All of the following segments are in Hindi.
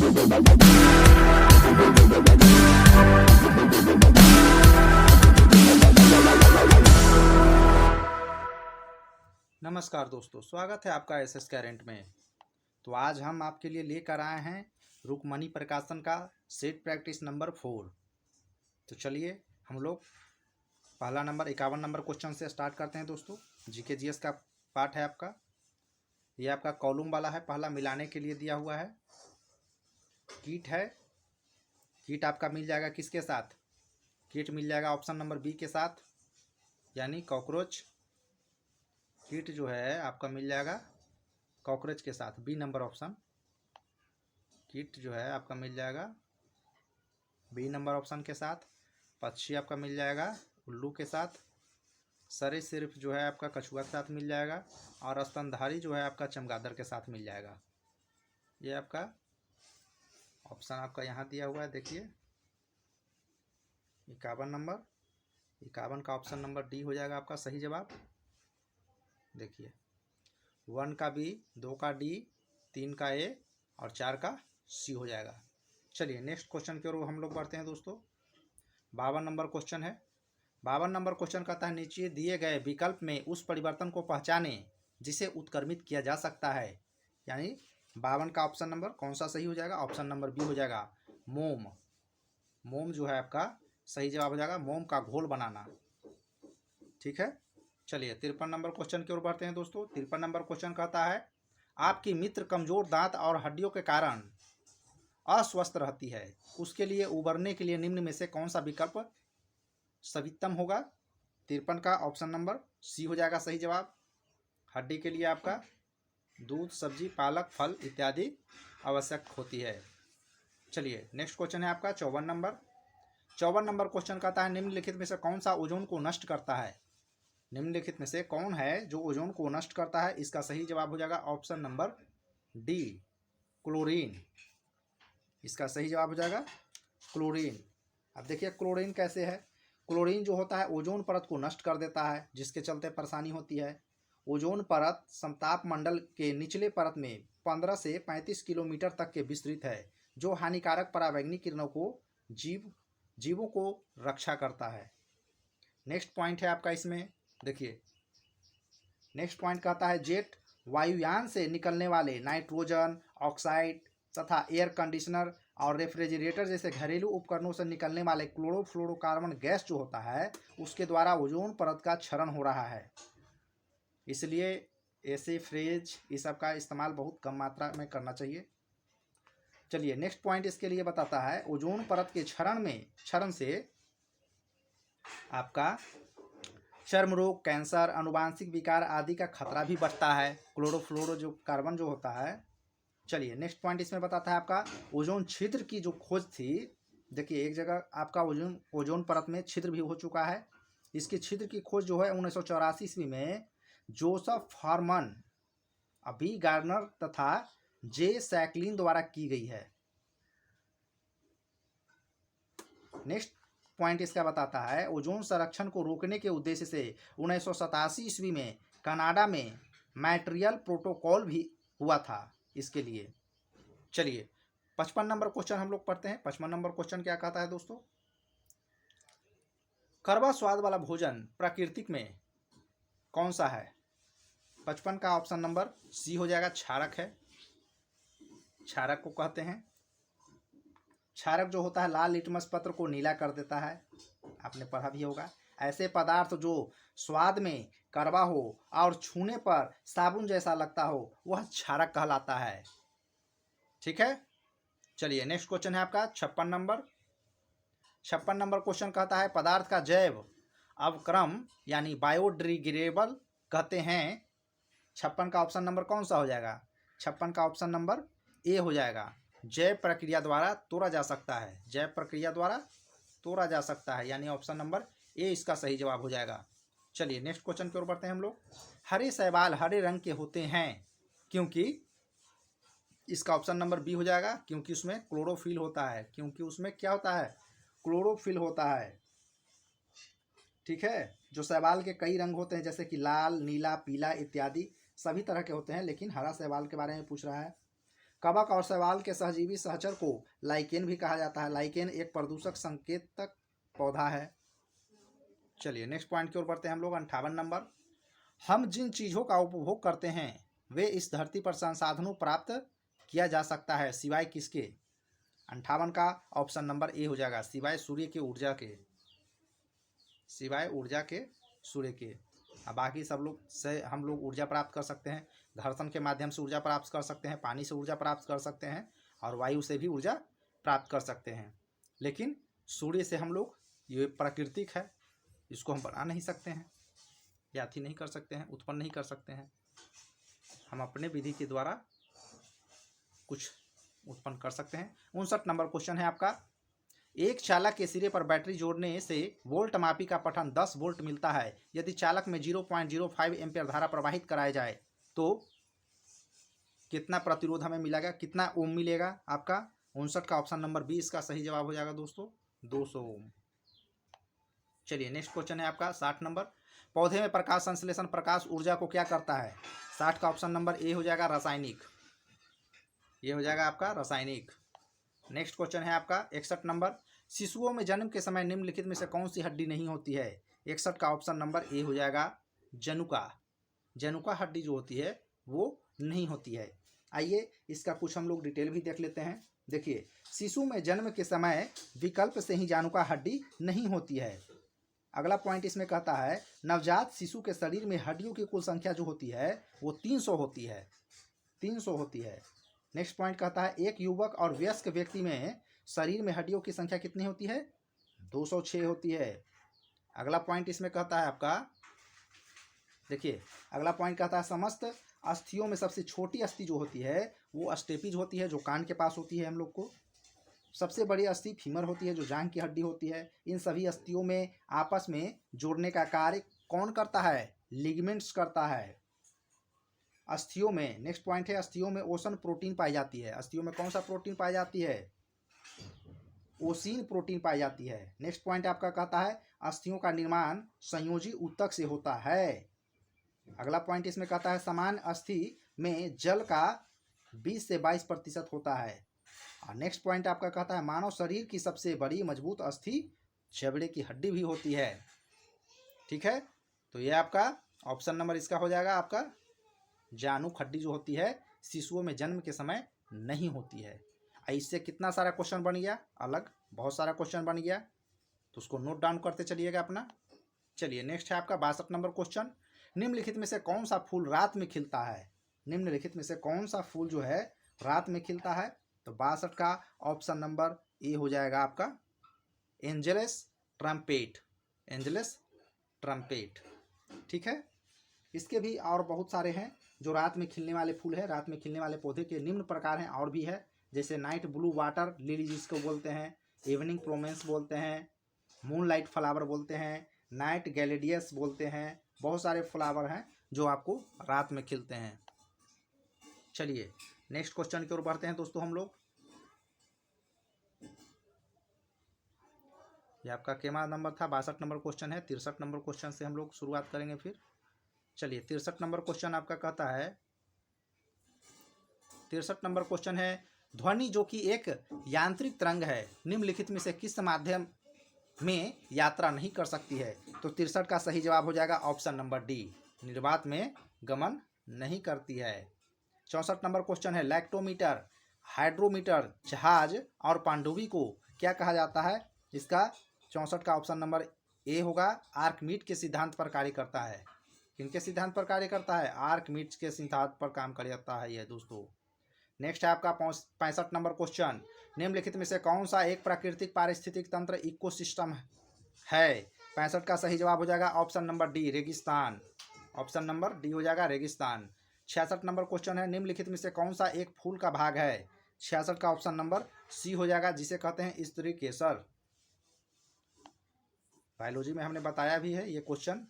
नमस्कार दोस्तों, स्वागत है आपका एसएस करेंट में। तो आज हम आपके लिए लेकर आए हैं रुक्मणी प्रकाशन का सेट प्रैक्टिस नंबर 4। तो चलिए हम लोग पहला नंबर 51 नंबर क्वेश्चन से स्टार्ट करते हैं दोस्तों। जीके जीएस का पार्ट है आपका। ये आपका कॉलम वाला है, पहला मिलाने के लिए दिया हुआ है। कीट है, कीट आपका मिल जाएगा किसके साथ? कीट मिल जाएगा ऑप्शन नंबर बी के साथ, यानी कॉकरोच। कीट जो है आपका मिल जाएगा कॉकरोच के साथ, बी नंबर ऑप्शन। कीट जो है आपका मिल जाएगा बी नंबर ऑप्शन के साथ। पक्षी आपका मिल जाएगा उल्लू के साथ। सरीसृप जो है आपका कछुआ के साथ मिल जाएगा। और स्तनधारी जो है आपका चमगादड़ के साथ मिल जाएगा। ये आपका ऑप्शन आपका यहाँ दिया हुआ है, देखिए 51 नंबर। 51 का ऑप्शन नंबर डी हो जाएगा आपका सही जवाब। देखिए 1 का बी, 2 का डी, 3 का ए और 4 का सी हो जाएगा। चलिए नेक्स्ट क्वेश्चन की ओर हम लोग बढ़ते हैं दोस्तों। 52 नंबर क्वेश्चन है। 52 नंबर क्वेश्चन कहता है नीचे दिए गए विकल्प में उस परिवर्तन को पहचाने जिसे उत्क्रमित किया जा सकता है। यानी 52 का ऑप्शन नंबर कौन सा सही हो जाएगा? ऑप्शन नंबर बी हो जाएगा, मोम। मोम जो है आपका सही जवाब हो जाएगा, मोम का घोल बनाना। ठीक है, चलिए 53 नंबर क्वेश्चन की ओर बढ़ते हैं दोस्तों। 53 नंबर क्वेश्चन कहता है आपकी मित्र कमजोर दांत और हड्डियों के कारण अस्वस्थ रहती है, उसके लिए उबरने के लिए निम्न में से कौन सा विकल्प सवितम होगा? 53 का ऑप्शन नंबर सी हो जाएगा सही जवाब। हड्डी के लिए आपका दूध, सब्जी, पालक, फल इत्यादि आवश्यक होती है। चलिए नेक्स्ट क्वेश्चन है आपका 54 नंबर। 54 नंबर क्वेश्चन कहता है निम्नलिखित में से कौन सा ओजोन को नष्ट करता है? निम्नलिखित में से कौन है जो ओजोन को नष्ट करता है? इसका सही जवाब हो जाएगा ऑप्शन नंबर डी, क्लोरीन। इसका सही जवाब हो जाएगा क्लोरीन। अब देखिए क्लोरीन कैसे है। क्लोरीन जो होता है ओजोन परत को नष्ट कर देता है, जिसके चलते परेशानी होती है। ओजोन परत समताप मंडल के निचले परत में 15 से 35 किलोमीटर तक के विस्तृत है, जो हानिकारक पराबैंगनी किरणों को जीवों को रक्षा करता है। नेक्स्ट पॉइंट है आपका इसमें, देखिए नेक्स्ट पॉइंट कहता है जेट वायुयान से निकलने वाले नाइट्रोजन ऑक्साइड तथा एयर कंडीशनर और रेफ्रिजरेटर जैसे घरेलू उपकरणों से निकलने वाले क्लोरोफ्लोरोकार्बन गैस जो होता है उसके द्वारा ओजोन परत का क्षरण हो रहा है। इसलिए ऐसे फ्रिज इस सब का इस्तेमाल बहुत कम मात्रा में करना चाहिए। चलिए नेक्स्ट पॉइंट इसके लिए बताता है ओजोन परत के क्षरण से आपका चर्म रोग, कैंसर, अनुवांशिक विकार आदि का खतरा भी बढ़ता है, क्लोरोफ्लोरो जो कार्बन जो होता है। चलिए नेक्स्ट पॉइंट इसमें बताता है आपका ओजोन छिद्र की जो खोज थी। देखिए एक जगह आपका ओजोन परत में छिद्र भी हो चुका है। इसकी छिद्र की खोज जो है 1984 ईस्वी में जोसेफ हार्मन, बी गार्नर तथा जे सैकलिन द्वारा की गई है। नेक्स्ट पॉइंट इसका बताता है ओजोन संरक्षण को रोकने के उद्देश्य से 1987 ईस्वी में कनाडा में मॉन्ट्रियल प्रोटोकॉल भी हुआ था इसके लिए। चलिए 55 नंबर क्वेश्चन हम लोग पढ़ते हैं। 55 नंबर क्वेश्चन क्या कहता है दोस्तों? कड़वा स्वाद वाला भोजन प्राकृतिक में कौन सा है? 55 का ऑप्शन नंबर सी हो जाएगा, क्षारक है। क्षारक को कहते हैं, क्षारक जो होता है लाल लिटमस पत्र को नीला कर देता है, आपने पढ़ा भी होगा। ऐसे पदार्थ जो स्वाद में कड़वा हो और छूने पर साबुन जैसा लगता हो वह क्षारक कहलाता है। ठीक है, चलिए नेक्स्ट क्वेश्चन है आपका 56 नंबर। 56 नंबर क्वेश्चन कहता है पदार्थ का जैव अवक्रम यानी बायोडिग्रेडेबल कहते हैं। 56 का ऑप्शन नंबर कौन सा हो जाएगा? 56 का ऑप्शन नंबर ए हो जाएगा, जैव प्रक्रिया द्वारा तोड़ा जा सकता है। जैव प्रक्रिया द्वारा तोड़ा जा सकता है, यानी ऑप्शन नंबर ए इसका सही जवाब हो जाएगा। चलिए नेक्स्ट क्वेश्चन की ओर बढ़ते हैं हम लोग। हरे शैवाल हरे रंग के होते हैं क्योंकि, इसका ऑप्शन नंबर बी हो जाएगा, क्योंकि उसमें क्लोरोफिल होता है। क्योंकि उसमें क्या होता है? क्लोरोफिल होता है। ठीक है, जो शैवाल के कई रंग होते हैं जैसे कि लाल, नीला, पीला इत्यादि सभी तरह के होते हैं, लेकिन हरा शैवाल के बारे में पूछ रहा है। कवक और शैवाल के सहजीवी सहचर को लाइकेन भी कहा जाता है। लाइकेन एक प्रदूषक संकेतक पौधा है। चलिए नेक्स्ट पॉइंट की ओर बढ़ते हैं हम लोग। 58 नंबर, हम जिन चीज़ों का उपभोग करते हैं वे इस धरती पर संसाधनों प्राप्त किया जा सकता है सिवाय किसके। 58 का ऑप्शन नंबर ए हो जाएगा, सिवाय सूर्य के ऊर्जा के, सिवाय ऊर्जा के सूर्य के। अब बाकी सब लोग से हम लोग ऊर्जा प्राप्त कर सकते हैं, घर्षण के माध्यम से ऊर्जा प्राप्त कर सकते हैं, पानी से ऊर्जा प्राप्त कर सकते हैं और वायु से भी ऊर्जा प्राप्त कर सकते हैं। लेकिन सूर्य से हम लोग, ये प्राकृतिक है, इसको हम बना नहीं सकते हैं, याथी नहीं कर सकते हैं, उत्पन्न नहीं कर सकते हैं। हम अपने विधि के द्वारा कुछ उत्पन्न कर सकते हैं। 59 नंबर क्वेश्चन है आपका, एक चालक के सिरे पर बैटरी जोड़ने से वोल्ट मापी का पठन 10 वोल्ट मिलता है। यदि चालक में 0.05 एम्पियर धारा प्रवाहित कराया जाए तो कितना प्रतिरोध हमें मिलेगा, कितना ओम मिलेगा आपका। 59 का ऑप्शन नंबर बी इसका सही जवाब हो जाएगा दोस्तों, 200 ओम। चलिए नेक्स्ट क्वेश्चन है आपका 60 नंबर, पौधे में प्रकाश संश्लेषण प्रकाश ऊर्जा को क्या करता है। 60 का ऑप्शन नंबर ए हो जाएगा, रासायनिक, ये हो जाएगा आपका रासायनिक। नेक्स्ट क्वेश्चन है आपका 61 नंबर, शिशुओं में जन्म के समय निम्नलिखित में से कौन सी हड्डी नहीं होती है। 61 का ऑप्शन नंबर ए हो जाएगा, जनुका। जनुका हड्डी जो होती है वो नहीं होती है। आइए इसका कुछ हम लोग डिटेल भी देख लेते हैं। देखिए, शिशु में जन्म के समय विकल्प से ही जनुका हड्डी नहीं होती है। अगला पॉइंट इसमें कहता है, नवजात शिशु के शरीर में हड्डियों की कुल संख्या जो होती है वो 300 होती है, 300 होती है। नेक्स्ट पॉइंट कहता है, एक युवक और वयस्क व्यक्ति में शरीर में हड्डियों की संख्या कितनी होती है, 206 होती है। अगला पॉइंट इसमें कहता है आपका, देखिए अगला पॉइंट कहता है, समस्त अस्थियों में सबसे छोटी अस्थि जो होती है वो स्टेपिज होती है, जो कान के पास होती है हम लोग को। सबसे बड़ी अस्थि फीमर होती है, जो जांघ की हड्डी होती है। इन सभी अस्थियों में आपस में जोड़ने का कार्य कौन करता है, लिगामेंट्स करता है। अस्थियों में, नेक्स्ट पॉइंट है, अस्थियों में ओसन प्रोटीन पाई जाती है। अस्थियों में कौन सा प्रोटीन पाई जाती है, ओसिन प्रोटीन पाई जाती है। नेक्स्ट पॉइंट आपका कहता है, अस्थियों का निर्माण संयोजी ऊतक से होता है। अगला पॉइंट इसमें कहता है, समान अस्थि में जल का 20 से 22% होता है। और नेक्स्ट पॉइंट आपका कहता है, मानव शरीर की सबसे बड़ी मजबूत अस्थि जबड़े की हड्डी भी होती है। ठीक है, तो ये आपका ऑप्शन नंबर इसका हो जाएगा आपका, जानुक हड्डी जो होती है शिशुओं में जन्म के समय नहीं होती है। इससे कितना सारा क्वेश्चन बन गया, अलग बहुत सारा क्वेश्चन बन गया, तो उसको नोट डाउन करते चलिएगा अपना। चलिए नेक्स्ट है आपका 62 नंबर क्वेश्चन, निम्नलिखित में से कौन सा फूल रात में खिलता है। निम्नलिखित में से कौन सा फूल जो है रात में खिलता है, तो 62 का ऑप्शन नंबर ए हो जाएगा आपका, एंजेलस ट्रम्पेट, एंजेलस ट्रम्पेट। ठीक है, इसके भी और बहुत सारे हैं जो रात में खिलने वाले फूल है। रात में खिलने वाले पौधे के निम्न प्रकार हैं, और भी है, जैसे नाइट ब्लू वाटर लिली जिसको बोलते हैं, इवनिंग प्रोमेंस बोलते हैं, मूनलाइट फ्लावर बोलते हैं, नाइट गैलेडियस बोलते हैं। बहुत सारे फ्लावर हैं जो आपको रात में खिलते हैं। चलिए नेक्स्ट क्वेश्चन की ओर बढ़ते हैं दोस्तों हम लोग। ये आपका केमा नंबर था, 62 नंबर क्वेश्चन है। 63 नंबर क्वेश्चन से हम लोग शुरुआत करेंगे फिर। चलिए 63 नंबर क्वेश्चन आपका कहता है, 63 नंबर क्वेश्चन है, ध्वनि जो कि एक यांत्रिक तरंग है निम्नलिखित में से किस माध्यम में यात्रा नहीं कर सकती है। तो 63 का सही जवाब हो जाएगा ऑप्शन नंबर डी, निर्वात में गमन नहीं करती है। 64 नंबर क्वेश्चन है, लैक्टोमीटर, हाइड्रोमीटर, जहाज और पांडुवी को क्या कहा जाता है। इसका 64 का ऑप्शन नंबर ए होगा, आर्कमीट के सिद्धांत पर कार्य करता है। किनके सिद्धांत पर कार्य करता है, आर्कमीट के सिद्धांत पर काम करता है यह दोस्तों। नेक्स्ट है आपका 65 नंबर क्वेश्चन, निम्नलिखित में से कौन सा एक प्राकृतिक पारिस्थितिक तंत्र इकोसिस्टम है। 65 का सही जवाब हो जाएगा ऑप्शन नंबर डी, रेगिस्तान, ऑप्शन नंबर डी हो जाएगा रेगिस्तान। 66 नंबर क्वेश्चन है, निम्नलिखित में से कौन सा एक फूल का भाग है। 66 का ऑप्शन नंबर सी हो जाएगा, जिसे कहते हैं स्त्री केसर। बायोलॉजी में हमने बताया भी है ये क्वेश्चन।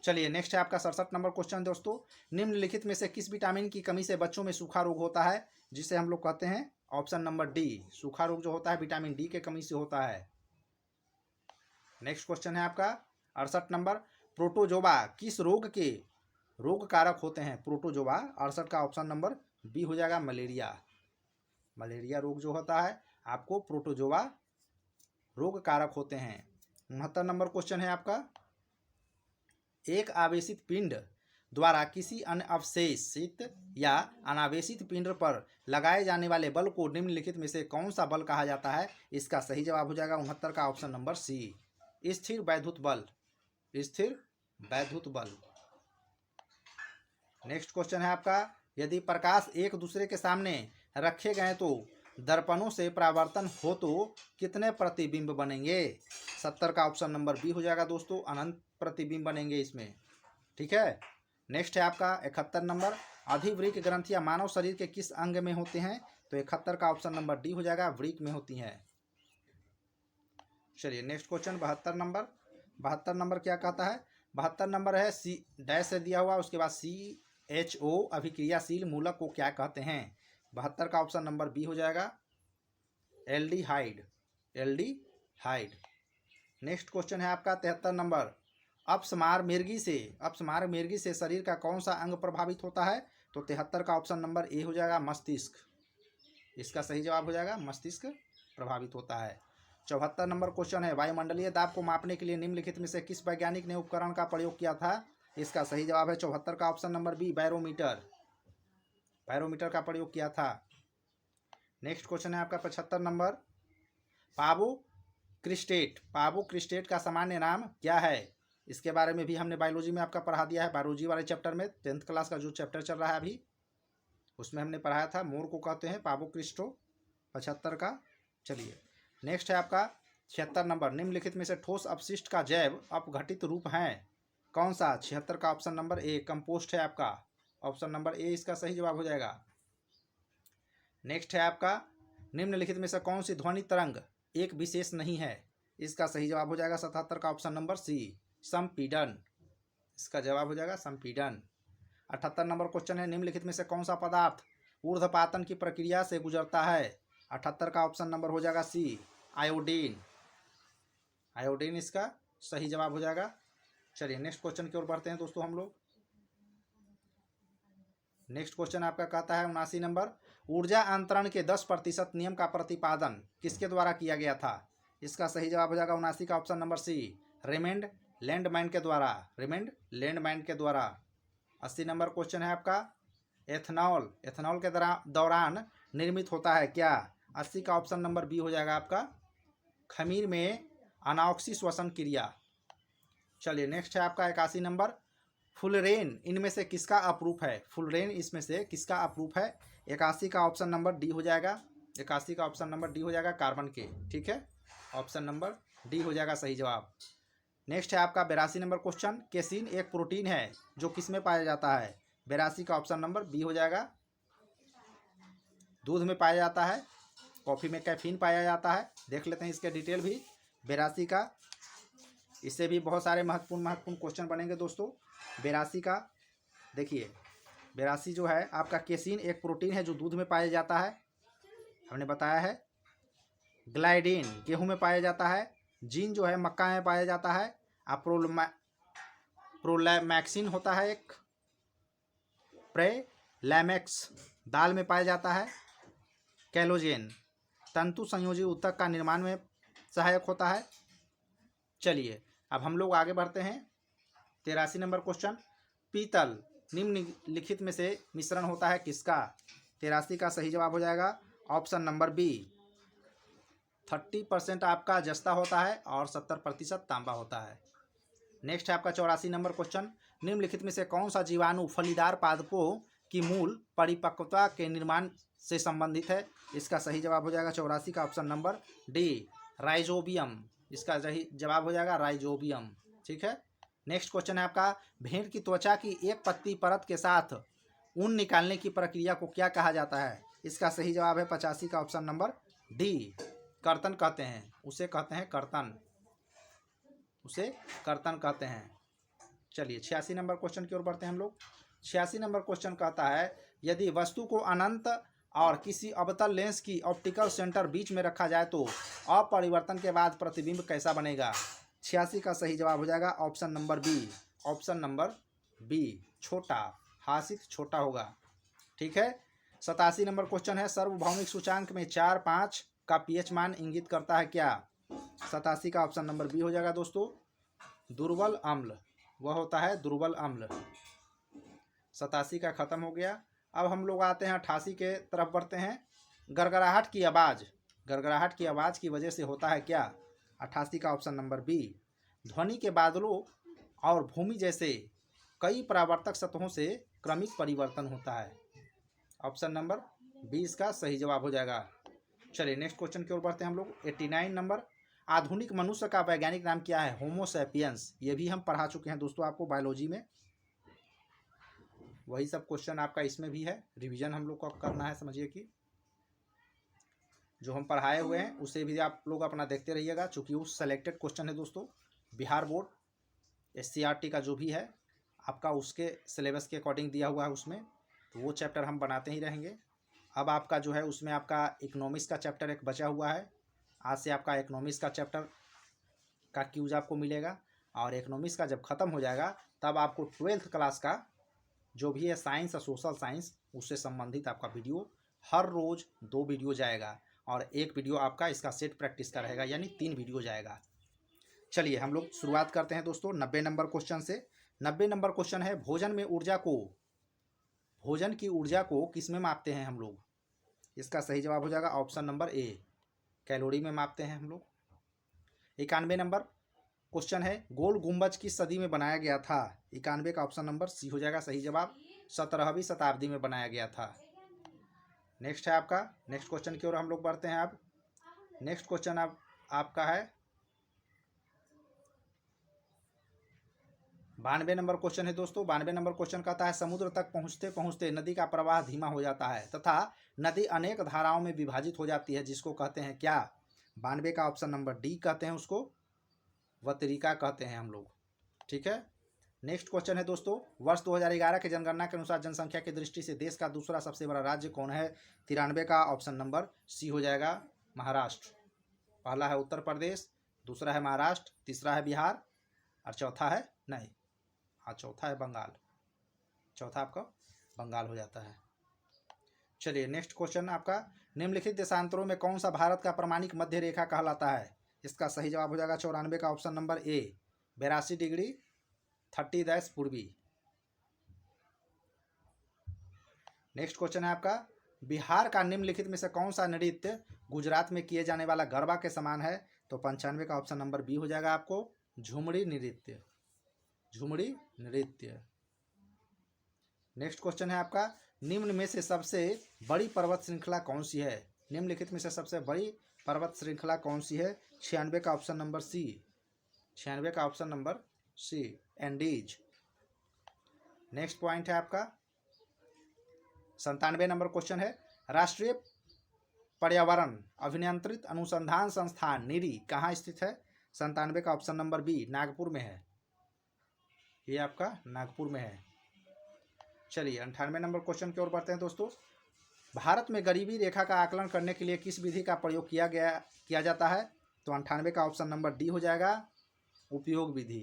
चलिए नेक्स्ट है आपका 67 नंबर क्वेश्चन दोस्तों, निम्नलिखित में से किस विटामिन की कमी से बच्चों में सूखा रोग होता है, जिसे हम लोग कहते हैं ऑप्शन नंबर डी, सूखा रोग जो होता है विटामिन डी के कमी से होता है। नेक्स्ट क्वेश्चन है आपका 68 नंबर, प्रोटोजोआ किस रोग के रोग कारक होते हैं प्रोटोजोआ। 68 का ऑप्शन नंबर बी हो जाएगा मलेरिया। मलेरिया रोग जो होता है आपको प्रोटोजोआ रोग कारक होते हैं। 69 नंबर क्वेश्चन है आपका, एक आवेशित पिंड द्वारा किसी अन्य अवशेषित या अनावेशित पिंड पर लगाए जाने वाले बल को निम्नलिखित में से कौन सा बल कहा जाता है? इसका सही जवाब हो जाएगा 69 का ऑप्शन नंबर सी, स्थिर वैद्युत बल। स्थिर वैद्युत बल। नेक्स्ट क्वेश्चन है आपका, यदि प्रकाश एक दूसरे के सामने रखे गए तो दर्पणों से परावर्तन हो तो कितने प्रतिबिंब बनेंगे? 70 का ऑप्शन नंबर बी हो जाएगा दोस्तों, अनंत प्रतिबिंब बनेंगे इसमें। ठीक है। नेक्स्ट है आपका 71 नंबर, अधिवृक्क ग्रंथियां मानव शरीर के किस अंग में होते हैं? तो 71 का ऑप्शन नंबर डी हो जाएगा, वृक्क में होती हैं। चलिए नेक्स्ट क्वेश्चन 72 नंबर। 72 नंबर क्या कहता है? 72 नंबर है सी डैश से दिया हुआ, उसके बाद CHO अभिक्रियाशील मूलक को क्या कहते हैं? 72 का ऑप्शन नंबर बी हो जाएगा, एल्डिहाइड। एल्डिहाइड। नेक्स्ट क्वेश्चन है आपका 73 नंबर, अपस्मार मिर्गी से शरीर का कौन सा अंग प्रभावित होता है? तो 73 का ऑप्शन नंबर ए हो जाएगा, मस्तिष्क। इसका सही जवाब हो जाएगा, मस्तिष्क प्रभावित होता है। 74 नंबर क्वेश्चन है, वायुमंडलीय दाब को मापने के लिए निम्नलिखित में से किस वैज्ञानिक ने उपकरण का प्रयोग किया था? इसका सही जवाब है 74 का option number B, barometer. Barometer का प्रयोग किया था। नेक्स्ट क्वेश्चन है आपका 75 नंबर, पावो क्रिस्टेट का सामान्य नाम क्या है? इसके बारे में भी हमने बायोलॉजी में आपका पढ़ा दिया है, बायोलॉजी वाले चैप्टर में 10th क्लास का जो चैप्टर चल रहा है अभी, उसमें हमने पढ़ाया था। मोर को कहते हैं पावो क्रिस्टो। 75 का। चलिए नेक्स्ट है आपका 76 नंबर, निम्नलिखित में से ठोस अपशिष्ट का जैव अपघटित रूप है कौन सा? 76 का ऑप्शन नंबर ए, कंपोस्ट है आपका। ऑप्शन नंबर ए इसका सही जवाब हो जाएगा। नेक्स्ट है आपका, निम्नलिखित में से कौन सी ध्वनि तरंग एक विशेष नहीं है? इसका सही जवाब हो जाएगा 77 का ऑप्शन नंबर सी, संपीड़न। इसका जवाब हो जाएगा संपीड़न। 78 नंबर क्वेश्चन है, निम्नलिखित में से कौन सा पदार्थ ऊर्ध्वपातन की प्रक्रिया से गुजरता है? 78 का ऑप्शन नंबर हो जाएगा सी, आयोडीन। आयोडीन इसका सही जवाब हो जाएगा। चलिए नेक्स्ट क्वेश्चन की ओर बढ़ते हैं दोस्तों हम लोग। नेक्स्ट क्वेश्चन आपका कहता है 79 नंबर, ऊर्जा अंतरण के 10% नियम का प्रतिपादन किसके द्वारा किया गया था? इसका सही जवाब हो जाएगा 79 का option number C, Raymond Landman के द्वारा। रेमंड लैंडमैन के द्वारा। 80 नंबर क्वेश्चन है आपका, एथेनॉल के दौरान निर्मित होता है क्या? 80 का ऑप्शन नंबर बी हो जाएगा आपका, खमीर में अनॉक्सी श्वसन क्रिया। चलिए नेक्स्ट है आपका 81 नंबर, फुलरेन इनमें से किसका अपरूप है? फुलरेन इसमें से किसका अपरूप है? 81 का ऑप्शन नंबर डी हो जाएगा। 81 का ऑप्शन नंबर डी हो जाएगा, कार्बन के। ठीक है, ऑप्शन नंबर डी हो जाएगा सही जवाब। नेक्स्ट है आपका 82 नंबर क्वेश्चन, केसिन एक प्रोटीन है जो किसमें पाया जाता है? 82 का ऑप्शन नंबर बी हो जाएगा, दूध में पाया जाता है। कॉफ़ी में कैफीन पाया जाता है। देख लेते हैं इसके डिटेल भी 82 का। इससे भी बहुत सारे महत्वपूर्ण क्वेश्चन बनेंगे दोस्तों। 82 का देखिए, 82 जो है आपका, केसिन एक प्रोटीन है जो दूध में पाया जाता है, हमने बताया है। ग्लाइडिन गेहूं में पाया जाता है। जीन जो है मक्का में पाया जाता है। प्रोलैमैक्सिन होता है एक। प्रेलैमेक्स दाल में पाया जाता है। कैलोजेन तंतु संयोजी ऊतक का निर्माण में सहायक होता है। चलिए अब हम लोग आगे बढ़ते हैं। 83 नंबर क्वेश्चन, पीतल निम्नलिखित में से मिश्रण होता है किसका? 83 का सही जवाब हो जाएगा ऑप्शन नंबर बी, 30% आपका जस्ता होता है और 70% तांबा होता है। नेक्स्ट है आपका 84 नंबर क्वेश्चन, निम्नलिखित में से कौन सा जीवाणु फलीदार पादपों की मूल परिपक्वता के निर्माण से संबंधित है? इसका सही जवाब हो जाएगा 84 का ऑप्शन नंबर डी, राइजोबियम। इसका सही जवाब हो जाएगा राइजोबियम। ठीक है। नेक्स्ट क्वेश्चन है आपका, भेड़ की त्वचा की एक पत्ती परत के साथ ऊन निकालने की प्रक्रिया को क्या कहा जाता है? इसका सही जवाब है 85 का ऑप्शन नंबर डी, कर्तन कहते हैं। उसे कहते हैं कर्तन। उसे कर्तन कहते हैं। चलिए 86 नंबर क्वेश्चन की ओर बढ़ते हैं हम लोग। 86 नंबर क्वेश्चन कहता है, यदि वस्तु को अनंत और किसी अवतल लेंस की ऑप्टिकल सेंटर बीच में रखा जाए तो अपरिवर्तन के बाद प्रतिबिंब कैसा बनेगा? 86 का सही जवाब हो जाएगा option number B, option number B छोटा, हासित छोटा होगा। ठीक है। 87 नंबर क्वेश्चन है, सार्वभौमिक सूचांक में 4, 5 का पीएच मान इंगित करता है क्या? 87 का ऑप्शन नंबर बी हो जाएगा दोस्तों, दुर्बल अम्ल, वह होता है दुर्बल अम्ल। 87 का खत्म हो गया। अब हम लोग आते हैं 88 के तरफ बढ़ते हैं। गड़गड़ाहट की आवाज़, गड़गड़ाहट की आवाज़ की वजह से होता है क्या? 88 का ऑप्शन नंबर बी, ध्वनि के बादलों और भूमि जैसे कई परावर्तक सतहों से क्रमिक परिवर्तन होता है। ऑप्शन नंबर 20 का सही जवाब हो जाएगा। चलिए नेक्स्ट क्वेश्चन की ओर बढ़ते हैं हम लोग। 89 नंबर, आधुनिक मनुष्य का वैज्ञानिक नाम क्या है? Homo sapiens. ये भी हम पढ़ा चुके हैं दोस्तों आपको बायोलॉजी में। वही सब क्वेश्चन आपका इसमें भी है, रिवीजन हम लोग को करना है। समझिए कि जो हम पढ़ाए हुए हैं उसे भी आप लोग अपना देखते रहिएगा, चूँकि उस सेलेक्टेड क्वेश्चन है दोस्तों। बिहार बोर्ड SCRT का जो भी है आपका उसके सिलेबस के अकॉर्डिंग दिया हुआ है उसमें, तो वो चैप्टर हम बनाते ही रहेंगे। अब आपका जो है उसमें आपका इकोनॉमिक्स का चैप्टर एक बचा हुआ है। आज से आपका इकोनॉमिक्स का चैप्टर का क्यूज आपको मिलेगा, और इकोनॉमिक्स का जब ख़त्म हो जाएगा तब आपको 12th क्लास का जो भी है साइंस और सोशल साइंस उससे संबंधित आपका वीडियो हर रोज़ 2 वीडियो जाएगा, और 1 वीडियो आपका इसका सेट प्रैक्टिस का रहेगा, यानी 3 वीडियो जाएगा। चलिए हम लोग शुरुआत करते हैं दोस्तों 90 नंबर क्वेश्चन से। 90 नंबर क्वेश्चन है, भोजन की ऊर्जा को किस में मापते हैं हम लोग? इसका सही जवाब हो जाएगा ऑप्शन नंबर ए, कैलोरी में मापते हैं हम लोग। 91 नंबर क्वेश्चन है, गोल गुंबज किस सदी में बनाया गया था? 91 का ऑप्शन नंबर सी हो जाएगा सही जवाब, 17वीं शताब्दी में बनाया गया था। नेक्स्ट है आपका, नेक्स्ट क्वेश्चन की ओर हम लोग बढ़ते हैं। अब नेक्स्ट क्वेश्चन आपका है 92 नंबर क्वेश्चन है दोस्तों। 92 नंबर क्वेश्चन कहता है, समुद्र तक पहुँचते पहुँचते नदी का प्रवाह धीमा हो जाता है तथा नदी अनेक धाराओं में विभाजित हो जाती है, जिसको कहते हैं क्या? 92 का ऑप्शन नंबर डी कहते हैं उसको, वतरिका कहते हैं हम लोग। ठीक है। नेक्स्ट क्वेश्चन है दोस्तों, वर्ष 2011 की जनगणना के अनुसार जनसंख्या की दृष्टि से देश का दूसरा सबसे बड़ा राज्य कौन है? 93 का ऑप्शन नंबर सी हो जाएगा, महाराष्ट्र। पहला है उत्तर प्रदेश, दूसरा है महाराष्ट्र, तीसरा है बिहार, और चौथा है नहीं, हाँ चौथा है बंगाल। चौथा आपका बंगाल हो जाता है। चलिए नेक्स्ट क्वेश्चन आपका, निम्नलिखित देशांतरों में कौन सा भारत का प्रमाणिक मध्य रेखा कहलाता है? इसका सही जवाब हो जाएगा 94 का ऑप्शन नंबर ए, 82 डिग्री 30 पूर्वी। नेक्स्ट क्वेश्चन है आपका, बिहार का निम्नलिखित में से कौन सा नृत्य गुजरात में किए जाने वाला गरबा के समान है? तो 95 का ऑप्शन नंबर बी हो जाएगा आपको, झुमड़ी नृत्य, झुमड़ी नृत्य। नेक्स्ट क्वेश्चन है आपका, निम्न में से सबसे बड़ी पर्वत श्रृंखला कौन सी है? निम्नलिखित में से सबसे बड़ी पर्वत श्रृंखला कौन सी है? 96 का ऑप्शन नंबर सी, 96 का option number C, Andes. Next point है आपका 97 नंबर क्वेश्चन है, राष्ट्रीय पर्यावरण अभिनियंत्रित अनुसंधान संस्थान नीरी कहाँ स्थित है? 97 का ऑप्शन नंबर बी, नागपुर में है। ये आपका नागपुर में है। चलिए 98 नंबर क्वेश्चन की ओर बढ़ते हैं दोस्तों। भारत में गरीबी रेखा का आकलन करने के लिए किस विधि का प्रयोग किया जाता है? तो 98 का ऑप्शन नंबर डी हो जाएगा, उपयोग विधि।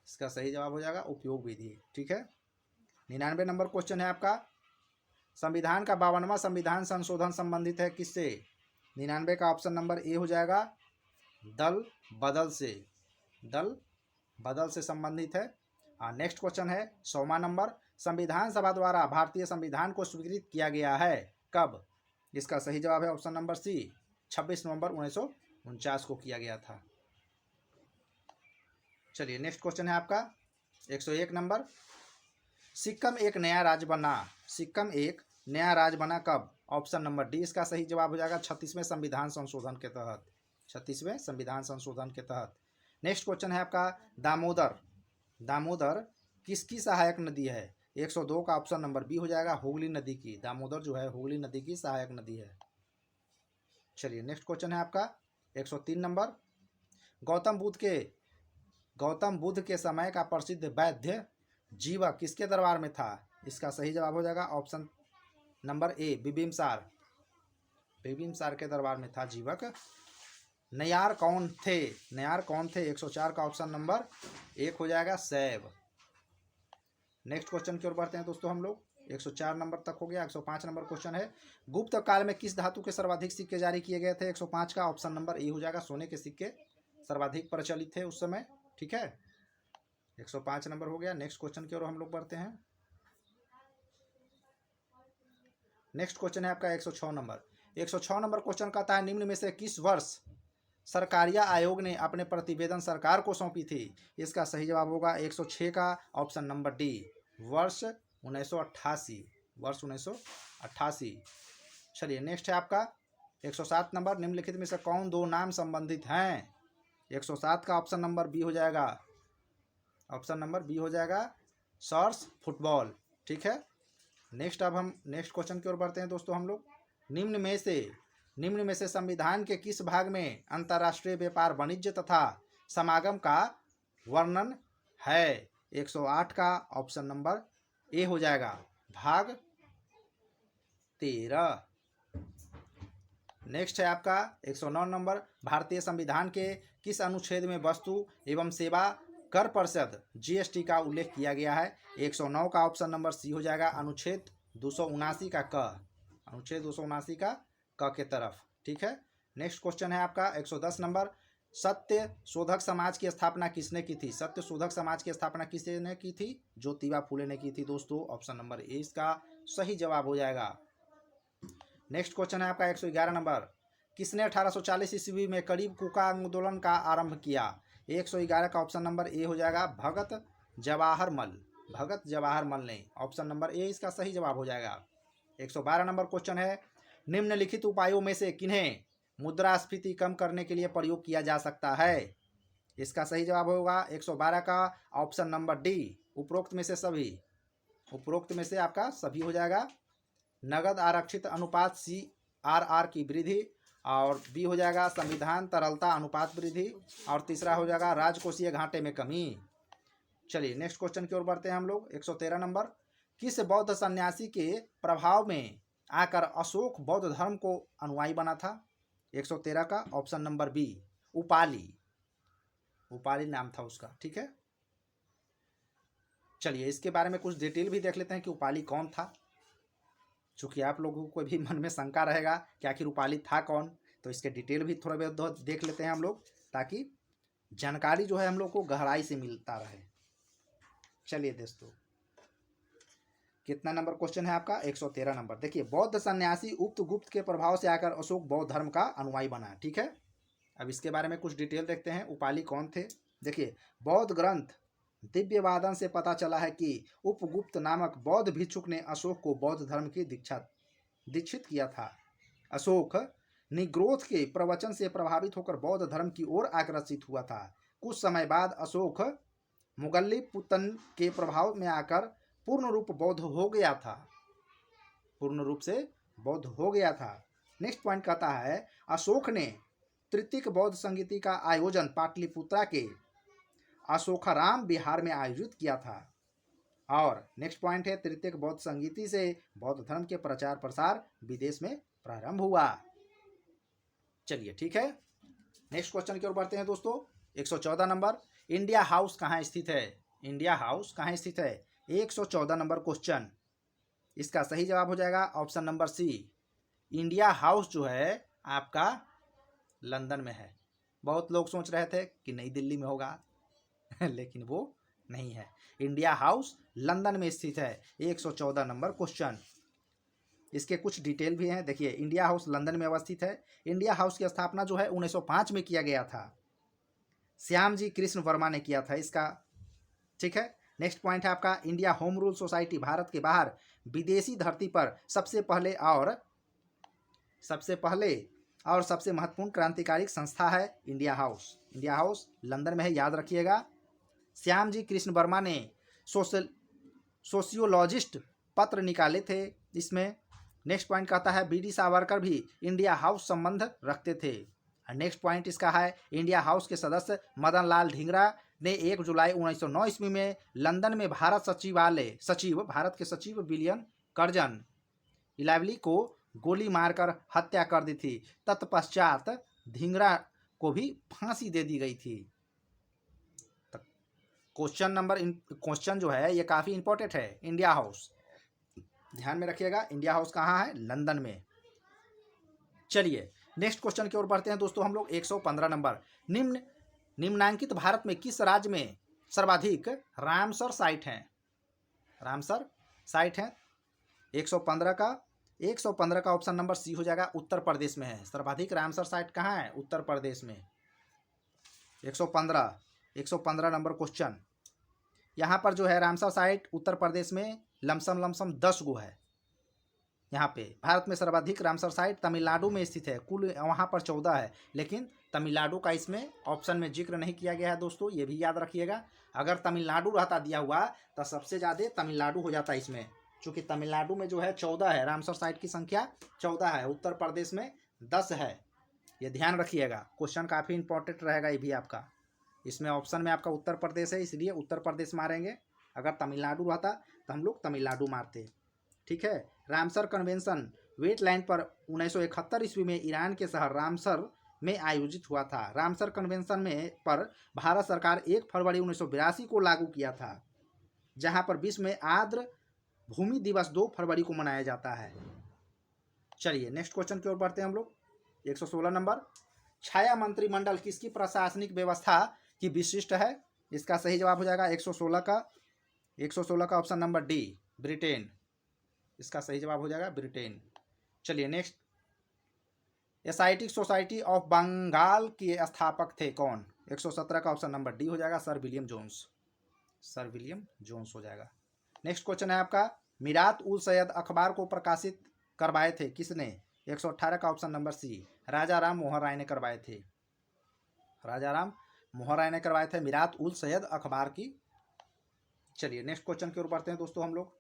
इसका सही जवाब हो जाएगा उपयोग विधि। ठीक है। 99 नंबर क्वेश्चन है आपका, संविधान का 52वां संविधान संशोधन संबंधित है किससे? 99 का ऑप्शन नंबर ए हो जाएगा, दल बदल से, दल बदल से संबंधित है। नेक्स्ट क्वेश्चन है 100वां नंबर, संविधान सभा द्वारा भारतीय संविधान को स्वीकृत किया गया है कब? इसका सही जवाब है ऑप्शन नंबर सी, 26 नवंबर 1949 को किया गया था। चलिए नेक्स्ट क्वेश्चन है आपका 101 नंबर, सिक्किम एक नया राज्य बना, सिक्किम एक नया राज्य बना कब? ऑप्शन नंबर डी इसका सही जवाब हो जाएगा 36वें संविधान संशोधन के तहत, 36वें संविधान संशोधन के तहत। नेक्स्ट क्वेश्चन है आपका, दामोदर, दामोदर किसकी सहायक नदी है? 102 का ऑप्शन नंबर बी हो जाएगा, हुगली नदी की। दामोदर जो है हुगली नदी की सहायक नदी है। चलिए नेक्स्ट क्वेश्चन है आपका 103 नंबर, गौतम बुद्ध के समय का प्रसिद्ध वैद्य जीवक किसके दरबार में था? इसका सही जवाब हो जाएगा ऑप्शन नंबर ए, बिबिमसार, बिबिमसार के दरबार में था जीवक। नयार कौन थे? नयार कौन थे? 104 का ऑप्शन नंबर एक हो जाएगा, सैब। नेक्स्ट क्वेश्चन की ओर बढ़ते हैं दोस्तों हम लोग। 104 नंबर तक हो गया। 105 नंबर क्वेश्चन है, गुप्त काल में किस धातु के सर्वाधिक सिक्के जारी किए गए थे? 105 का ऑप्शन नंबर ए हो जाएगा, सोने के सिक्के सर्वाधिक प्रचलित थे उस समय। ठीक है, 105 नंबर हो गया। नेक्स्ट क्वेश्चन की ओर हम लोग बढ़ते हैं। नेक्स्ट क्वेश्चन है आपका 106 नंबर। 106 नंबर क्वेश्चन कहता है, निम्न में से किस वर्ष सरकारिया आयोग ने अपने प्रतिवेदन सरकार को सौंपी थी? इसका सही जवाब होगा 106 का ऑप्शन नंबर डी, वर्ष 1988, वर्ष 1988। चलिए नेक्स्ट है आपका 107 नंबर, निम्नलिखित में से कौन दो नाम संबंधित हैं? 107 का ऑप्शन नंबर बी हो जाएगा, ऑप्शन नंबर बी हो जाएगा, शॉर्ट्स फुटबॉल। ठीक है, नेक्स्ट अब हम नेक्स्ट क्वेश्चन की ओर बढ़ते हैं दोस्तों हम लोग। निम्न में से संविधान के किस भाग में अंतर्राष्ट्रीय व्यापार, वाणिज्य तथा समागम का वर्णन है? 108 का ऑप्शन नंबर ए हो जाएगा, भाग 13। नेक्स्ट है आपका 109 नंबर, भारतीय संविधान के किस अनुच्छेद में वस्तु एवं सेवा कर परिषद जीएसटी का उल्लेख किया गया है? 109 का ऑप्शन नंबर सी हो जाएगा, अनुच्छेद 279 का क, अनुच्छेद 279 का क के तरफ। ठीक है, नेक्स्ट क्वेश्चन है आपका 110 नंबर, सत्य शोधक समाज की स्थापना किसने की थी? सत्य शोधक समाज की स्थापना किसने की थी? ज्योतिबा फुले ने की थी दोस्तों, ऑप्शन नंबर ए इसका सही जवाब हो जाएगा। नेक्स्ट क्वेश्चन है आपका 111 नंबर, किसने 1840 ईस्वी में करीब कुका आंदोलन का आरंभ किया? 111 का ऑप्शन नंबर ए हो जाएगा, भगत जवाहर मल, भगत जवाहर मल ने, ऑप्शन नंबर ए इसका सही जवाब हो जाएगा। 112 नंबर क्वेश्चन है, निम्नलिखित उपायों में से किन्हें मुद्रास्फीति कम करने के लिए प्रयोग किया जा सकता है? इसका सही जवाब होगा 112 का ऑप्शन नंबर डी, उपरोक्त में से सभी, उपरोक्त में से आपका सभी हो जाएगा। नगद आरक्षित अनुपात CRR की वृद्धि, और बी हो जाएगा संविधान तरलता अनुपात वृद्धि, और तीसरा हो जाएगा राजकोषीय घाटे में कमी। चलिए नेक्स्ट क्वेश्चन की ओर बढ़ते हैं हम लोग। 113 नंबर, किस बौद्ध सन्यासी के प्रभाव में आकर अशोक बौद्ध धर्म को अनुयायी बना था? 113 का option number B, Upali, Upali नाम था उसका। ठीक है, चलिए इसके बारे में कुछ डिटेल भी देख लेते हैं कि उपाली कौन था, चूँकि आप लोगों को भी मन में शंका रहेगा कि आखिर उपाली था कौन, तो इसके डिटेल भी थोड़ा बहुत देख लेते हैं हम लोग, ताकि जानकारी जो है हम लोग को गहराई से मिलता रहे। चलिए दोस्तों, कितना नंबर क्वेश्चन है आपका? 113 नंबर। देखिए, बौद्ध सन्यासी गुप्त के प्रभाव से आकर अशोक बौद्ध धर्म का अनुयायी बना। ठीक है, अब इसके बारे में कुछ डिटेल देखते हैं, उपाली कौन थे। देखिए, बौद्ध ग्रंथ दिव्यवादन से पता चला है कि उपगुप्त नामक बौद्ध भिक्षुक ने अशोक को बौद्ध धर्म की दीक्षित किया था। अशोक निग्रोध के प्रवचन से प्रभावित होकर बौद्ध धर्म की ओर आकर्षित हुआ था। कुछ समय बाद अशोक मुगल्लिपुतन के प्रभाव में आकर पूर्ण रूप बौद्ध हो गया था, पूर्ण रूप से बौद्ध हो गया था। नेक्स्ट पॉइंट कहता है, अशोक ने तृतीयक बौद्ध संगीति का आयोजन पाटलिपुत्रा के अशोकाराम बिहार में आयोजित किया था। और नेक्स्ट पॉइंट है, तृतीयक बौद्ध संगीति से बौद्ध धर्म के प्रचार प्रसार विदेश में प्रारंभ हुआ। चलिए ठीक है, नेक्स्ट क्वेश्चन की ओर बढ़ते हैं दोस्तों। 114 नंबर, इंडिया हाउस कहाँ स्थित है? इंडिया हाउस कहाँ स्थित है? 114 नंबर क्वेश्चन, इसका सही जवाब हो जाएगा option number C, India House जो है आपका लंदन में है। बहुत लोग सोच रहे थे कि नई दिल्ली में होगा लेकिन वो नहीं है, इंडिया हाउस लंदन में स्थित है। 114 नंबर क्वेश्चन, इसके कुछ डिटेल भी हैं। देखिए, इंडिया हाउस लंदन में अवस्थित है। इंडिया हाउस की स्थापना जो है 1905 में किया गया था, श्याम जी कृष्ण वर्मा ने किया था इसका। ठीक है, नेक्स्ट पॉइंट है आपका, India home rule society Bharat के बाहर विदेशी धरती पर सबसे पहले और सबसे महत्वपूर्ण क्रांतिकारी संस्था है India house. India house London में है, याद रखिएगा। श्याम जी कृष्ण वर्मा ने सोशियोलॉजिस्ट पत्र निकाले थे इसमें। नेक्स्ट पॉइंट कहता है, बीडी सावरकर भी इंडिया हाउस संबंध रखते थे। नेक्स्ट पॉइंट इसका है, इंडिया हाउस के सदस्य मदन लाल ढींगरा ने 1 जुलाई 1909 ईस्वी में लंदन में भारत के सचिव विलियम कर्जन इलावली को गोली मारकर हत्या कर दी थी। तत्पश्चात ढींगरा को भी फांसी दे दी गई थी। क्वेश्चन जो है ये काफ़ी इंपॉर्टेंट है। इंडिया हाउस, ध्यान में रखिएगा, इंडिया हाउस कहाँ है? लंदन में। चलिए नेक्स्ट क्वेश्चन की ओर बढ़ते हैं दोस्तों हम लोग। 115 नंबर, निम्नांकित भारत में किस राज्य में सर्वाधिक रामसर साइट हैं? रामसर साइट हैं 115 का ऑप्शन नंबर सी हो जाएगा, उत्तर प्रदेश में है। सर्वाधिक रामसर साइट कहाँ है? उत्तर प्रदेश में। 115 नंबर क्वेश्चन, यहाँ पर जो है रामसर साइट उत्तर प्रदेश में लमसम 10 गो है। यहाँ पे भारत में सर्वाधिक रामसर साइट तमिलनाडु में स्थित है, कुल वहाँ पर 14 है, लेकिन तमिलनाडु का इसमें ऑप्शन में जिक्र नहीं किया गया है दोस्तों, ये भी याद रखिएगा। अगर तमिलनाडु रहता दिया हुआ तो सबसे ज़्यादा तमिलनाडु हो जाता इसमें, चूँकि तमिलनाडु में जो है 14 है, रामसर साइट की संख्या 14 है, उत्तर प्रदेश में 10 है। ये ध्यान रखिएगा, क्वेश्चन काफ़ी इंपॉर्टेंट रहेगा ये भी आपका। इसमें ऑप्शन में आपका उत्तर प्रदेश है, इसलिए उत्तर प्रदेश मारेंगे। अगर तमिलनाडु रहता तो हम लोग तमिलनाडु मारते। ठीक है। रामसर कन्वेंशन वेटलैंड पर 1971 ईस्वी में ईरान के शहर रामसर में आयोजित हुआ था। रामसर कन्वेंशन में पर भारत सरकार 1 फरवरी 1982 को लागू किया था, जहां पर विश्व में आर्द्र भूमि दिवस 2 फरवरी को मनाया जाता है। चलिए नेक्स्ट क्वेश्चन की ओर बढ़ते हैं हम लोग। 116 नंबर, छाया मंत्रिमंडल किसकी प्रशासनिक व्यवस्था की विशिष्ट है? इसका सही जवाब हो जाएगा 116 का ऑप्शन नंबर डी, ब्रिटेन। इसका सही जवाब हो जाएगा ब्रिटेन। चलिए next, Asiatic society of Bengal के स्थापक थे कौन? 117 का ऑप्शन नंबर डी हो जाएगा, sir William Jones. Sir William Jones हो जाएगा। नेक्स्ट क्वेश्चन है आपका, मीरात उल सैयद अखबार को प्रकाशित करवाए थे किसने? 118 का ऑप्शन नंबर सी, राजा राम मोहन राय ने करवाए थे। राजा राम मोहन राय ने करवाए थे मीरात उल सैयद अखबार की। चलिए नेक्स्ट क्वेश्चन की ओर बढ़ते हैं दोस्तों हम लोग।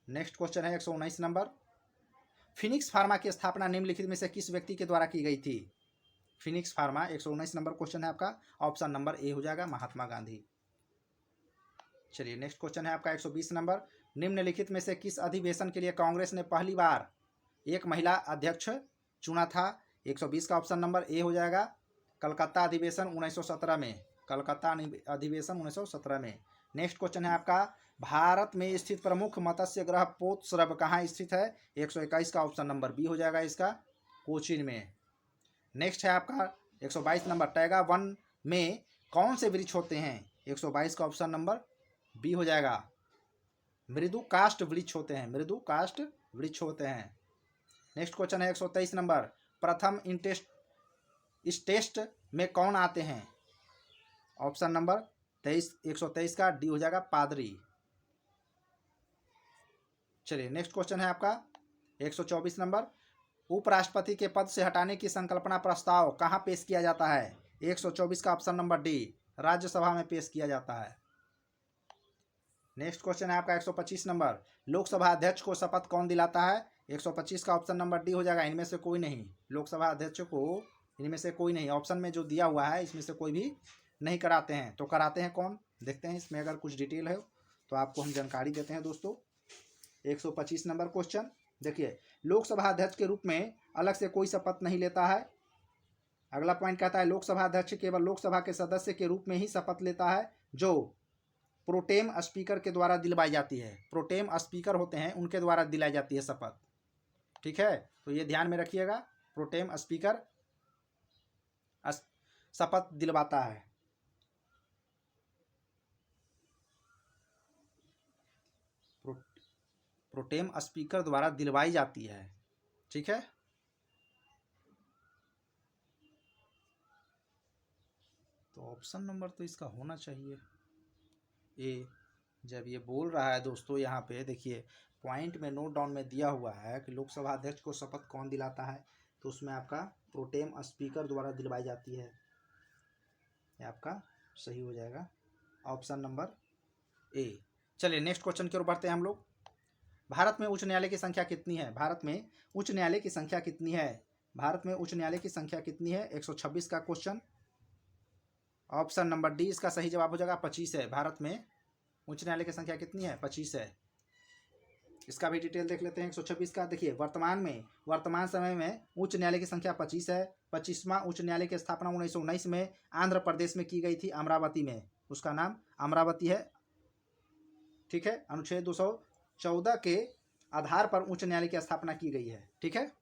नेक्स्ट क्वेश्चन है 119 नंबर, फिनिक्स फार्मा की स्थापना निम्नलिखित में से किस व्यक्ति के द्वारा की गई थी? फिनिक्स फार्मा 119 नंबर क्वेश्चन है आपका, ऑप्शन नंबर ए हो जाएगा, महात्मा गांधी। चलिए नेक्स्ट क्वेश्चन है आपका 120 नंबर, निम्नलिखित में से किस अधिवेशन के लिए कांग्रेस ने पहली बार एक महिला अध्यक्ष चुना था? 120 का ऑप्शन नंबर ए हो जाएगा, कलकत्ता अधिवेशन 1917 में। कलकत्ता अधिवेशन 1917 में। नेक्स्ट क्वेश्चन है आपका, भारत में स्थित प्रमुख मत्स्य गृह पोतश्रव कहाँ स्थित है? 121 का ऑप्शन नंबर बी हो जाएगा इसका, कोचीन में। नेक्स्ट है आपका 122 नंबर, टैगा वन में कौन से वृक्ष होते हैं? 122 का ऑप्शन नंबर बी हो जाएगा, मृदु काष्ठ वृक्ष होते हैं, मृदु काष्ठ वृक्ष होते हैं। नेक्स्ट क्वेश्चन है 123 नंबर, प्रथम इस टेस्ट में कौन आते हैं? ऑप्शन नंबर 123 का डी हो जाएगा, पादरी। चलिए नेक्स्ट क्वेश्चन है आपका 124 नंबर, उपराष्ट्रपति के पद से हटाने की संकल्पना प्रस्ताव कहाँ पेश किया जाता है? 124 का ऑप्शन नंबर डी, राज्यसभा में पेश किया जाता है। नेक्स्ट क्वेश्चन है आपका 125 नंबर, लोकसभा अध्यक्ष को शपथ कौन दिलाता है? 125 का ऑप्शन नंबर डी हो जाएगा, इनमें से कोई नहीं। लोकसभा अध्यक्ष को इनमें से कोई नहीं, ऑप्शन में जो दिया हुआ है इसमें से कोई भी नहीं कराते हैं। तो कराते हैं कौन, देखते हैं इसमें अगर कुछ डिटेल है तो आपको हम जानकारी देते हैं दोस्तों। 125 नंबर क्वेश्चन देखिए, लोकसभा अध्यक्ष के रूप में अलग से कोई शपथ नहीं लेता है। अगला पॉइंट कहता है, लोकसभा अध्यक्ष केवल लोकसभा के सदस्य के रूप में ही शपथ लेता है, जो प्रोटेम स्पीकर के द्वारा दिलवाई जाती है। प्रोटेम स्पीकर होते हैं, उनके द्वारा दिलाई जाती है शपथ। ठीक है, तो ये ध्यान में रखिएगा, प्रोटेम स्पीकर शपथ दिलवाता है। प्रोटेम स्पीकर द्वारा दिलवाई जाती है। ठीक है, तो ऑप्शन नंबर तो इसका होना चाहिए ए। जब ये बोल रहा है दोस्तों, यहाँ पे देखिए पॉइंट में नोट डाउन में दिया हुआ है कि लोकसभा अध्यक्ष को शपथ कौन दिलाता है, तो उसमें आपका प्रोटेम स्पीकर द्वारा दिलवाई जाती है। ये आपका सही हो जाएगा, ऑप्शन नंबर ए। चलिए नेक्स्ट क्वेश्चन की ओर बढ़ते हैं हम लोग। भारत में उच्च न्यायालय की संख्या कितनी है? भारत में उच्च न्यायालय की संख्या कितनी है? भारत में उच्च न्यायालय की संख्या कितनी है? 126 का क्वेश्चन, ऑप्शन नंबर डी इसका सही जवाब हो जाएगा, 25 है। भारत में उच्च न्यायालय की संख्या कितनी है? 25 है। इसका भी डिटेल देख लेते हैं। 126 का देखिए, वर्तमान समय में उच्च न्यायालय की संख्या 25 है। 25वां उच्च न्यायालय की स्थापना 1919 में आंध्र प्रदेश में की गई थी, अमरावती में। उसका नाम अमरावती है, ठीक है। अनुच्छेद 214 के आधार पर उच्च न्यायालय की स्थापना की गई है, ठीक है।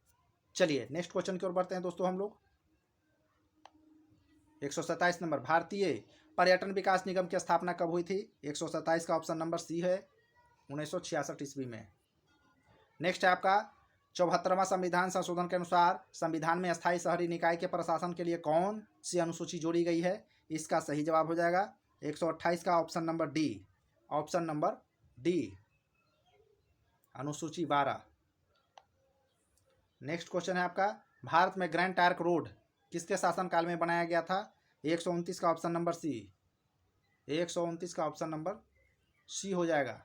चलिए नेक्स्ट क्वेश्चन की ओर बढ़ते हैं दोस्तों हम लोग। 127 नंबर, भारतीय पर्यटन विकास निगम की स्थापना कब हुई थी? 127 का ऑप्शन नंबर सी है, 1966 ईस्वी में। नेक्स्ट है आपका 74वां संविधान संशोधन के अनुसार संविधान में स्थायी शहरी निकाय के प्रशासन के लिए कौन सी अनुसूची जोड़ी गई है? इसका सही जवाब हो जाएगा 128 का option number D, option number D, अनुसूची 12। नेक्स्ट क्वेश्चन है आपका, भारत में ग्रैंड ट्रंक रोड किसके शासनकाल में बनाया गया था? 129 का ऑप्शन नंबर सी, 129 का ऑप्शन नंबर सी हो जाएगा,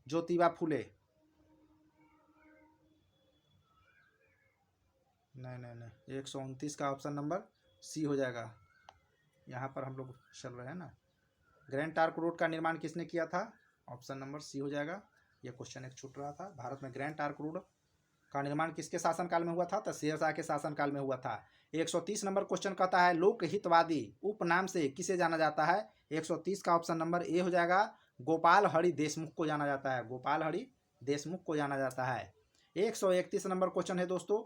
ज्योतिबा फुले। नहीं, 129 का ऑप्शन नंबर सी हो जाएगा। यहाँ पर हम लोग चल रहे हैं ना। ग्रैंड ट्रंक रोड का निर्माण किसने किया था? ऑप्शन नंबर सी हो जाएगा। यह क्वेश्चन एक छूट रहा था। भारत में ग्रैंड ट्रंक रोड का निर्माण किसके शासनकाल में हुआ था? तो शेरशाह के शासनकाल में हुआ था। 130 नंबर क्वेश्चन कहता है, लोकहितवादी उपनाम से किसे जाना जाता है? 130 का ऑप्शन नंबर ए हो जाएगा, गोपाल हरि देशमुख को जाना जाता है, गोपाल हरि देशमुख को जाना जाता है। 131 नंबर क्वेश्चन है दोस्तों,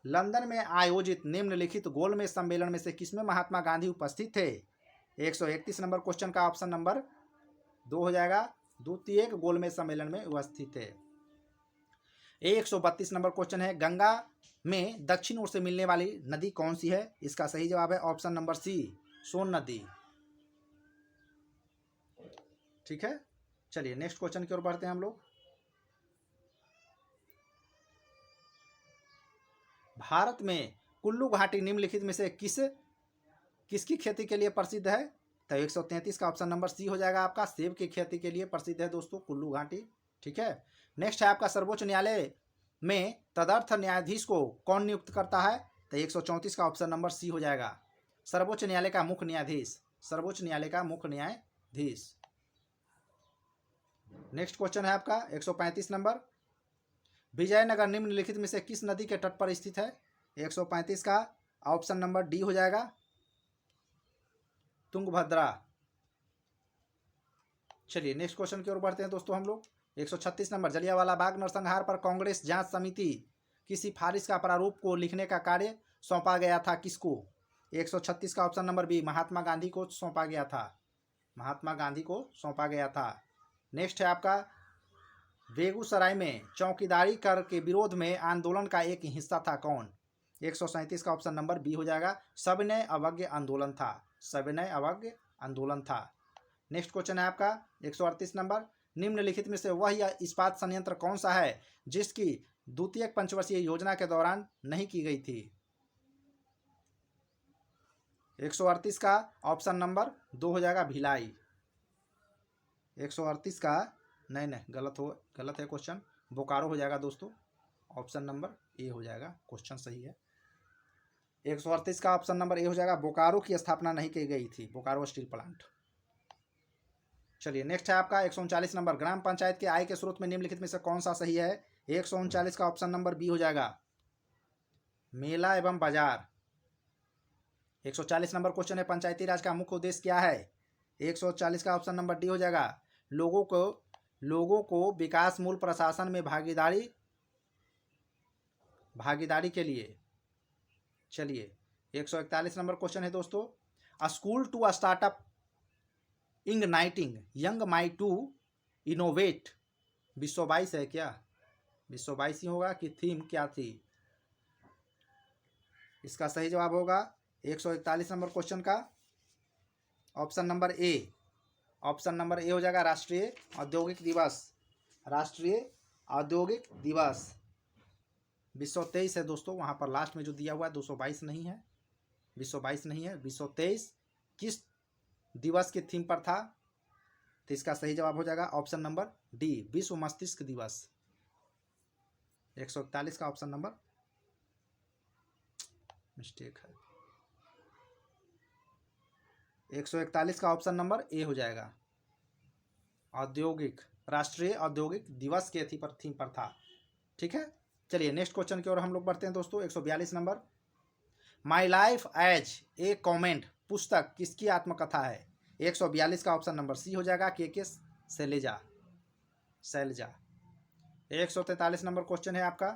लंदन में आयोजित निम्नलिखित गोलमेज सम्मेलन में से किसमें महात्मा गांधी उपस्थित थे? 131 नंबर क्वेश्चन का ऑप्शन नंबर 2 हो जाएगा, द्वितीय गोलमेज सम्मेलन में उपस्थित थे। 132 नंबर क्वेश्चन है, गंगा में दक्षिण ओर से मिलने वाली नदी कौन सी है? इसका सही जवाब है ऑप्शन नंबर सी, सोन नदी, ठीक है। चलिए नेक्स्ट क्वेश्चन की ओर बढ़ते हैं हम लोग। भारत में कुल्लू घाटी निम्नलिखित में से किसकी खेती के लिए प्रसिद्ध है? तो 133 का ऑप्शन नंबर सी हो जाएगा आपका, सेब की खेती के लिए प्रसिद्ध है दोस्तों कुल्लू घाटी, ठीक है। नेक्स्ट है आपका, सर्वोच्च न्यायालय में तदर्थ न्यायाधीश को कौन नियुक्त करता है? तो 134 का ऑप्शन नंबर सी हो जाएगा, सर्वोच्च न्यायालय का मुख्य न्यायाधीश, सर्वोच्च न्यायालय का मुख्य न्यायाधीश। नेक्स्ट क्वेश्चन है आपका 135 नंबर, विजयनगर निम्नलिखित में से किस नदी के तट पर स्थित है? 135 का ऑप्शन नंबर डी हो जाएगा, तुंगभद्रा। चलिए नेक्स्ट क्वेश्चन की ओर बढ़ते हैं दोस्तों हम लोग। 136 नंबर, जलियांवाला बाग नरसंहार पर कांग्रेस जांच समिति की सिफारिश का प्रारूप को लिखने का कार्य सौंपा गया था किसको? 136 का option number B, Mahatma Gandhi को सौंपा गया था, महात्मा गांधी को सौंपा गया था। नेक्स्ट है आपका, बेगूसराय में चौकीदारी कर के विरोध में आंदोलन का एक हिस्सा था कौन? 137 का ऑप्शन नंबर बी हो जाएगा, सविनय अवज्ञा आंदोलन था, सविनय अवज्ञा आंदोलन था। नेक्स्ट क्वेश्चन है आपका 138 नंबर, निम्नलिखित में से वह यह इस्पात संयंत्र कौन सा है जिसकी द्वितीय पंचवर्षीय योजना के दौरान नहीं की गई थी? 138 का ऑप्शन नंबर 2 हो जाएगा, भिलाई। 138 का नहीं गलत है क्वेश्चन, बोकारो हो जाएगा दोस्तों, ऑप्शन नंबर ए हो जाएगा, क्वेश्चन सही है। 138 का ऑप्शन नंबर ए हो जाएगा, बोकारो की स्थापना नहीं की गई थी, बोकारो स्टील प्लांट। चलिए नेक्स्ट है आपका 139 नंबर, ग्राम पंचायत के आय के स्रोत में निम्नलिखित में से कौन सा सही है? 139 का ऑप्शन नंबर बी हो जाएगा, मेला एवं बाजार। 140 नंबर क्वेश्चन है, पंचायती राज का मुख्य उद्देश्य क्या है? 140 का ऑप्शन नंबर डी हो जाएगा, लोगों को विकास मूल प्रशासन में भागीदारी के लिए। चलिए 141 नंबर क्वेश्चन है दोस्तों, school to startup igniting young mind to innovate 222 है क्या? 222 ही होगा कि थीम क्या थी? इसका सही जवाब होगा 141 नंबर क्वेश्चन का option number A, option number A हो जाएगा, राष्ट्रीय औद्योगिक दिवस, राष्ट्रीय औद्योगिक दिवस। 223 है दोस्तों, वहाँ पर लास्ट में जो दिया हुआ है 222 नहीं है, 222 नहीं है, 223 किस दिवस के थीम पर था? तो इसका सही जवाब हो जाएगा ऑप्शन नंबर डी, विश्व मस्तिष्क दिवस। 141 का ऑप्शन नंबर मिस्टेक है, 141 का ऑप्शन नंबर ए हो जाएगा, औद्योगिक राष्ट्रीय औद्योगिक दिवस के थीम पर था। ठीक है, चलिए नेक्स्ट क्वेश्चन की ओर हम लोग बढ़ते हैं दोस्तों। 142 number, my life as a comment पुस्तक किसकी आत्मकथा है? 142 का ऑप्शन नंबर सी हो जाएगा, के शैलजा। 143 नंबर क्वेश्चन है आपका,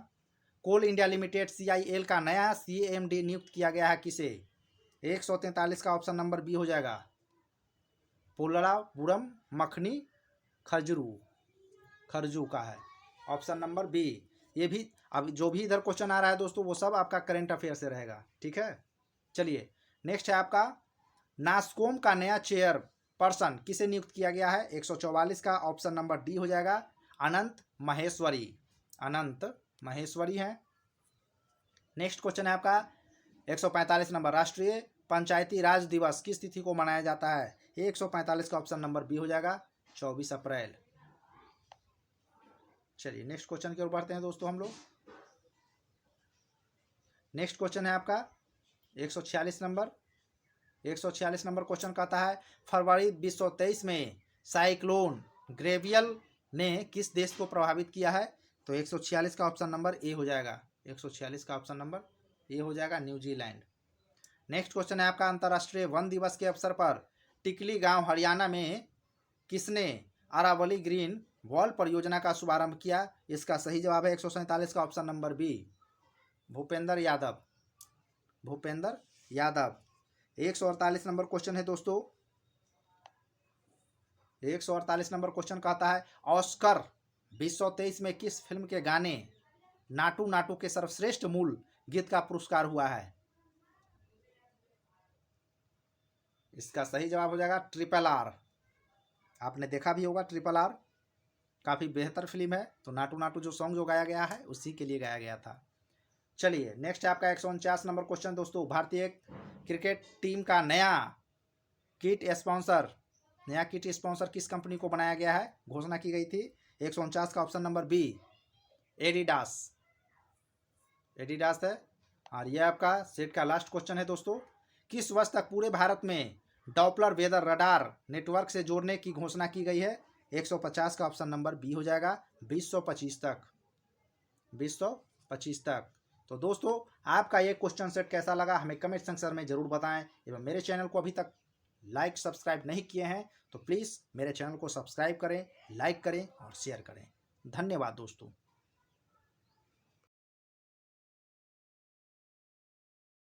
कोल इंडिया लिमिटेड CIL का नया CMD नियुक्त किया गया है किसे? 143 का ऑप्शन नंबर बी हो जाएगा, पोलापुरम मखनी खरजू का है, ऑप्शन नंबर बी। ये भी अब जो भी इधर क्वेश्चन आ रहा है दोस्तों वो सब आपका करंट अफेयर से रहेगा। ठीक है, चलिए नेक्स्ट है आपका, नास्कोम का नया चेयर पर्सन किसे नियुक्त किया गया है? 144 का ऑप्शन नंबर डी हो जाएगा, अनंत महेश्वरी है। नेक्स्ट क्वेश्चन है आपका 145 नंबर, राष्ट्रीय पंचायती राज दिवस किस तिथि को मनाया जाता है? 145 का ऑप्शन नंबर बी हो जाएगा, 24 अप्रैल। चलिए नेक्स्ट क्वेश्चन की ओर बढ़ते हैं दोस्तों हम लोग। नेक्स्ट क्वेश्चन है आपका 146 नंबर। 146 नंबर क्वेश्चन कहता है, फरवरी 2023 में साइक्लोन ग्रेवियल ने किस देश को प्रभावित किया है? तो 146 का ऑप्शन नंबर ए हो जाएगा, 146 का ऑप्शन नंबर ए हो जाएगा, न्यूजीलैंड। नेक्स्ट क्वेश्चन है आपका, अंतर्राष्ट्रीय वन दिवस के अवसर पर टिकली गांव हरियाणा में किसने अरावली ग्रीन वॉल परियोजना का शुभारंभ किया? इसका सही जवाब है 147 का option number B, Bhupendra Yadav. 148 number question है दोस्तों। 148 नंबर क्वेश्चन कहता है, ऑस्कर 2023 में किस फिल्म के गाने नाटू नाटू के सर्वश्रेष्ठ मूल गीत का पुरस्कार हुआ है? इसका सही जवाब हो जाएगा RRR। आपने देखा भी होगा RRR, काफ़ी बेहतर फिल्म है। तो नाटू नाटू जो सॉन्ग जो गाया गया है उसी के लिए गाया गया था। चलिए नेक्स्ट है आपका 149 नंबर क्वेश्चन दोस्तों, भारतीय क्रिकेट टीम का नया किट स्पॉन्सर किस कंपनी को बनाया गया है? घोषणा की गई थी। 149 का ऑप्शन नंबर बी, एडिडास है। और यह आपका सेट का लास्ट क्वेश्चन है दोस्तों, किस वर्ष तक पूरे भारत में डॉपलर वेदर रडार नेटवर्क से जोड़ने की घोषणा की गई है? 150 का ऑप्शन नंबर बी हो जाएगा, 2025 तक। तो दोस्तों आपका ये क्वेश्चन सेट कैसा लगा हमें कमेंट सेक्शन में जरूर बताएं। एवं मेरे चैनल को अभी तक लाइक सब्सक्राइब नहीं किए हैं तो प्लीज़ मेरे चैनल को सब्सक्राइब करें, लाइक करें और शेयर करें। धन्यवाद दोस्तों।